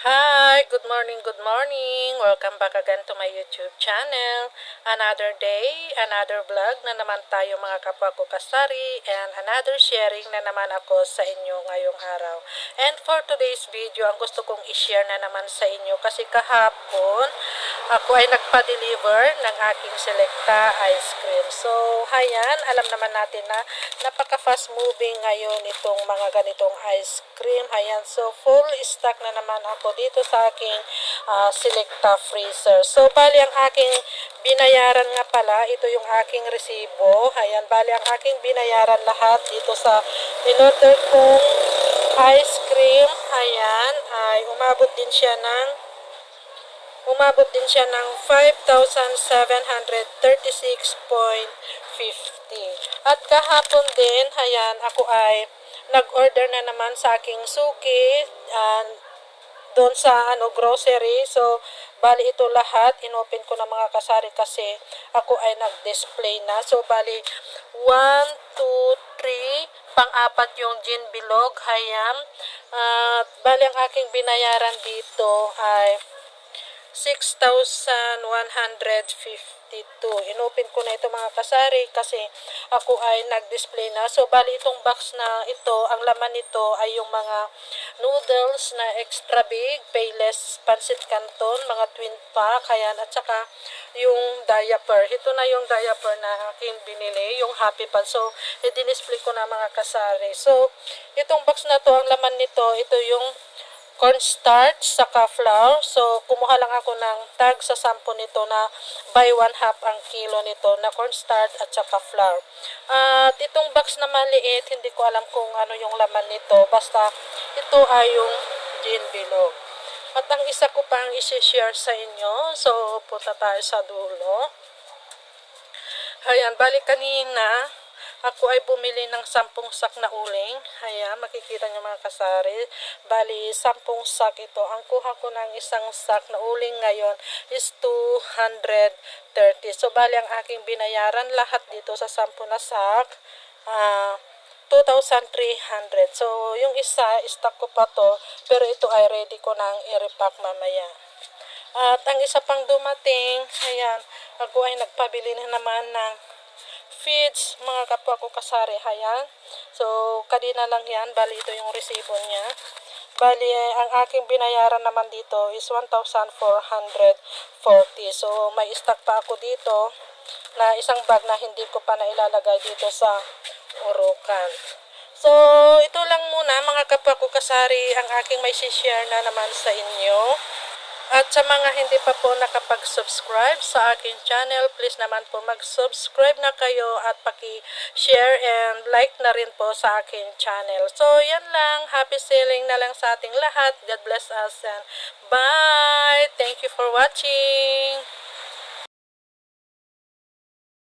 Hi, good morning, good morning. Welcome back again to my YouTube channel. Another day, another vlog na naman tayo mga kapwa ko kasari and another sharing na naman ako sa inyo ngayong araw. And for today's video, ang gusto kong i-share na naman sa inyo kasi kahapon ako ay nagpa-deliver ng aking Selecta ice cream. So, hayan, alam naman natin na napaka-fast moving ngayon itong mga ganitong ice cream. Hayan, so full stock na naman ako dito sa aking Selecta freezer. So, bali ang aking binayaran nga pala, ito yung aking resibo. Hayan, bali ang aking binayaran lahat dito sa in-order kong ice cream. Hayan, ay umabot din siya ng 5,736.50. At kahapon din, hayan, ako ay nag-order na naman sa aking suki doon sa grocery. So, bali ito lahat, inopen ko na mga kasari kasi ako ay nag-display na. So, bali 1, 2, 3, pang-apat yung gin bilog, hayam. Bali ang aking binayaran dito ay 6,152. Inopen ko na ito mga kasari kasi ako ay nag-display na. So, bali itong box na ito, ang laman nito ay yung mga noodles na extra big, payless pancit canton, mga twin pack, ayan, at saka yung diaper. Ito na yung diaper na aking binili, yung Happy Pan. So, i-display ko na mga kasari. So, itong box na to, ang laman nito, ito yung cornstarch saka flour. So, kumuha lang ako ng tag sa 10 nito na buy 1/2 ang kilo nito na cornstarch at saka flour. At itong box na maliit, hindi ko alam kung ano yung laman nito. Basta, ito ay yung gin bilog. At ang isa ko pang isi-share sa inyo. So, punta tayo sa dulo. Ayan, balik kanina, ako ay bumili ng 10 sak na uling. Ayan, makikita nyo mga kasari. Bali, 10 sak ito. Ang kuha ko ng isang sak na uling ngayon is 230. So, bali, ang aking binayaran lahat dito sa 10 na sak, 2,300. So, yung isa, stock ko pa to. Pero ito ay ready ko nang i-repack mamaya. At ang isa pang dumating, ayan, ako ay nagpabili na naman ng feeds, mga kapwa ko kasari, hayan. So, kanina lang yan, bali ito yung resibo niya. Bali, ang aking binayaran naman dito is 1,440. So, may stock pa ako dito na isang bag na hindi ko pa nailalagay dito sa urukan. So, ito lang muna mga kapwa ko kasari ang aking may share na naman sa inyo. At sa mga hindi pa po nakapag-subscribe sa aking channel, please naman po mag-subscribe na kayo at paki-share and like na rin po sa aking channel. So, yan lang. Happy selling na lang sa ating lahat. God bless us and bye! Thank you for watching!